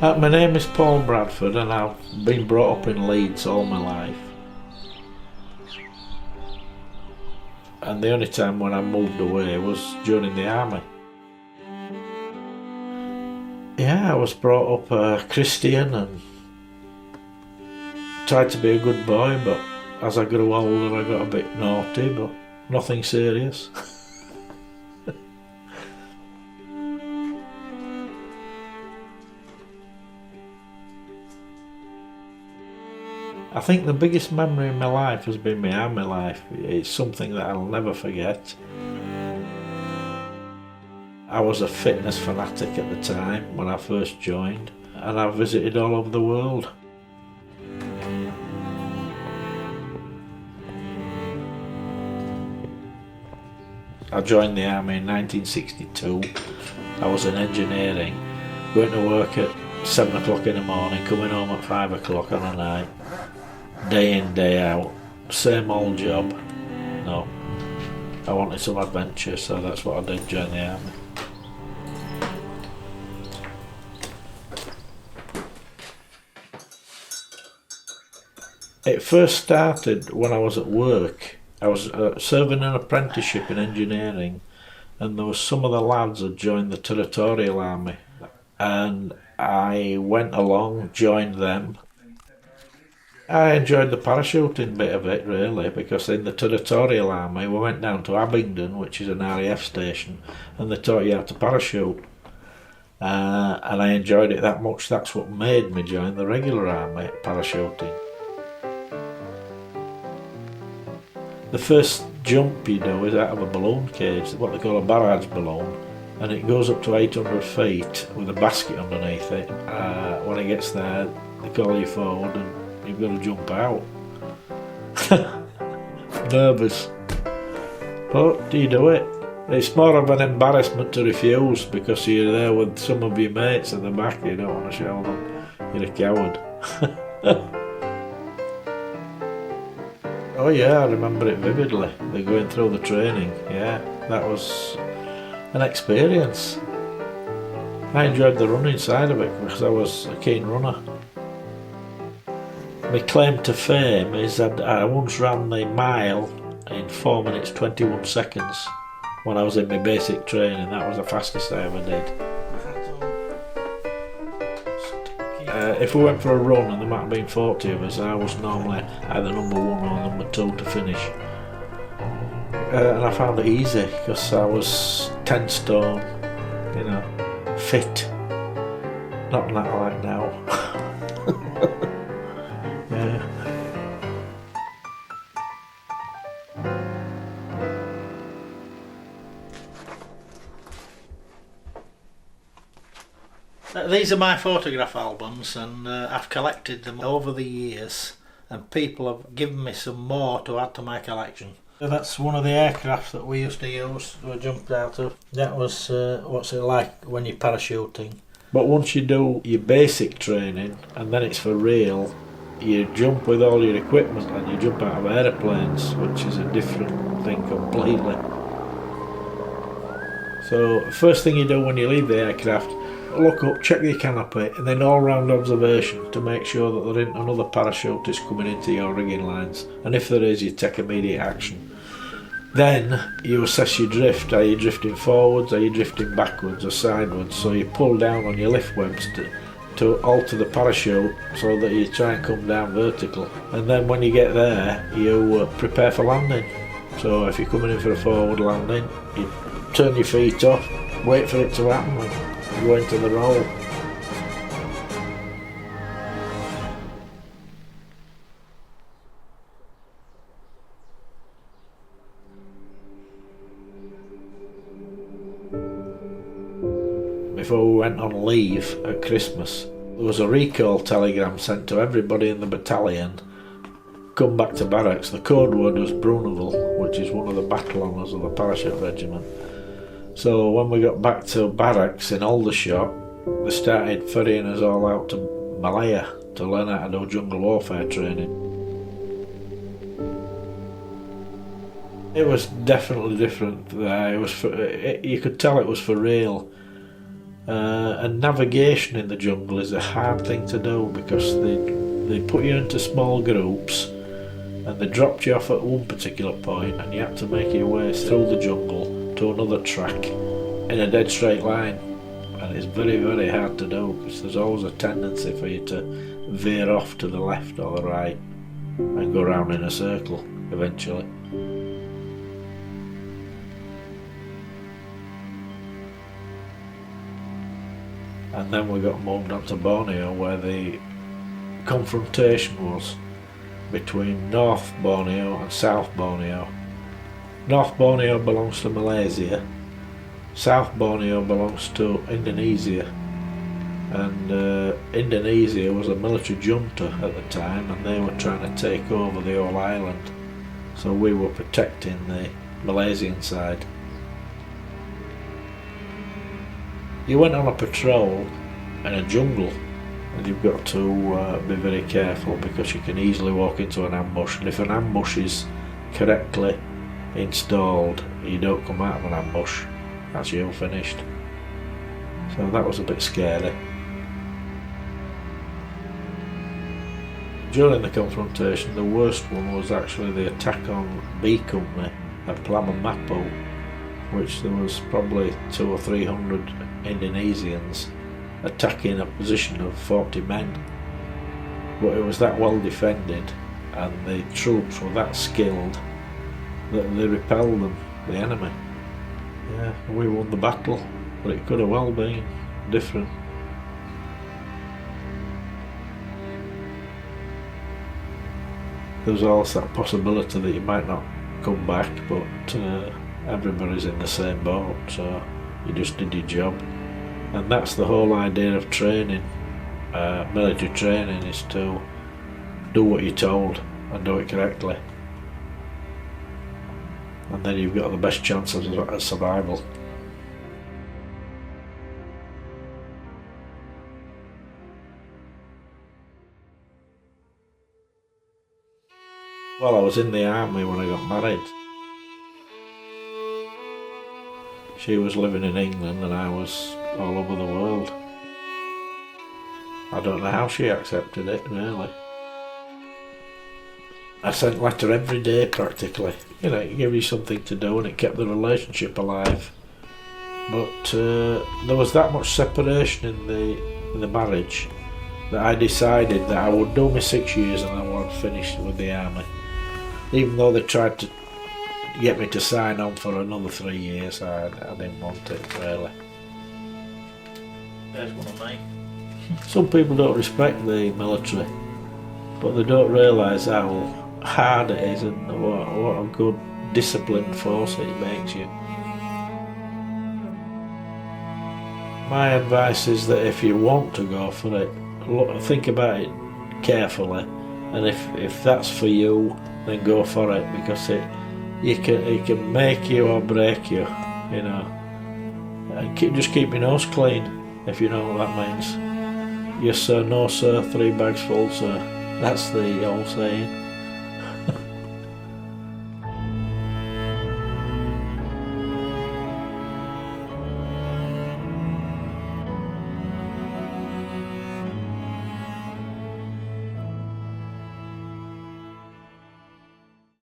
My name is Paul Bradford and I've been brought up in Leeds all my life. And the only time when I moved away was during the army. Yeah, I was brought up Christian and tried to be a good boy, but as I grew older I got a bit naughty, but nothing serious. I think the biggest memory in my life has been my army life. It's something that I'll never forget. I was a fitness fanatic at the time when I first joined, and I visited all over the world. I joined the army in 1962. I was in engineering, going to work at 7 o'clock in the morning, coming home at 5 o'clock on a night. Day in, day out, same old job. No, I wanted some adventure, so that's what I did, join the army. It first started when I was at work. I was serving an apprenticeship in engineering, and there was some of the lads had joined the Territorial Army, and I went along, joined them. I enjoyed the parachuting bit of it really, because in the Territorial Army we went down to Abingdon, which is an RAF station, and they taught you how to parachute. And I enjoyed it that much, that's what made me join the regular army, parachuting. The first jump you do is out of a balloon cage, what they call a barrage balloon, and it goes up to 800 feet with a basket underneath it. When it gets there, they call you forward and you've got to jump out. Nervous. But you do it. It's more of an embarrassment to refuse because you're there with some of your mates at the back, you don't want to show them you're a coward. Oh yeah, I remember it vividly. They're going through the training, yeah, that was an experience. I enjoyed the running side of it because I was a keen runner. My claim to fame is that I once ran the mile in 4 minutes 21 seconds when I was in my basic training. That was the fastest I ever did. If we went for a run and there might have been 40 of us, I was normally either number 1 or number 2 to finish. And I found it easy because I was 10 stone, you know, fit. Not that like now. Yeah. These are my photograph albums, and I've collected them over the years, and people have given me some more to add to my collection. So that's one of the aircraft that we used to use, we jumped out of. That was what's it like when you're parachuting. But once you do your basic training, and then it's for real, you jump with all your equipment and you jump out of aeroplanes, which is a different thing completely. So first thing you do when you leave the aircraft, look up, check your canopy, and then all-round observation to make sure that there isn't another parachutist coming into your rigging lines, and if there is, you take immediate action. Then you assess your drift. Are you drifting forwards, are you drifting backwards or sideways? So you pull down on your lift webs to alter the parachute so that you try and come down vertical. And then when you get there, you prepare for landing. So if you're coming in for a forward landing, you turn your feet off, wait for it to happen and go into the roll. Before we went on leave at Christmas, there was a recall telegram sent to everybody in the battalion. Come back to barracks. The code word was Bruneville, which is one of the battle honours of the parachute regiment. So when we got back to barracks in Aldershot, they started ferrying us all out to Malaya to learn how to do jungle warfare training. It was definitely different there. You could tell it was for real. And navigation in the jungle is a hard thing to do because they put you into small groups and they dropped you off at one particular point and you had to make your way through the jungle to another track in a dead straight line, and it's very, very hard to do because there's always a tendency for you to veer off to the left or the right and go round in a circle eventually. And then we got moved on to Borneo, where the confrontation was between North Borneo and South Borneo. North Borneo belongs to Malaysia, South Borneo belongs to Indonesia, and Indonesia was a military junta at the time and they were trying to take over the whole island, so we were protecting the Malaysian side. You went on a patrol in a jungle and you've got to be very careful because you can easily walk into an ambush, and if an ambush is correctly installed, you don't come out of an ambush, that's you finished. So that was a bit scary. During the confrontation, the worst one was actually the attack on B Company at Mapo, which there was probably 200 or 300 Indonesians attacking a position of 40 men. But it was that well defended and the troops were that skilled that they repelled them, the enemy. Yeah, we won the battle, but it could have well been different. There's also that possibility that you might not come back, but everybody's in the same boat, so you just did your job. And that's the whole idea of training, military training, is to do what you're told and do it correctly. And then you've got the best chance of survival. Well, I was in the army when I got married. She was living in England and I was all over the world. I don't know how she accepted it, really. I sent letter every day practically. You know, it gave you something to do and it kept the relationship alive. But there was that much separation in the marriage that I decided that I would do my 6 years and I would finish with the army. Even though they tried to get me to sign on for another 3 years, I didn't want it, really. There's one of mine. Some people don't respect the military, but they don't realise how hard it is and what a good disciplined force it makes you. My advice is that if you want to go for it, think about it carefully, and if that's for you, then go for it, because it can make you or break you, you know. And just keep your nose clean, if you know what that means. Yes sir, no sir, 3 bags full sir. That's the old saying.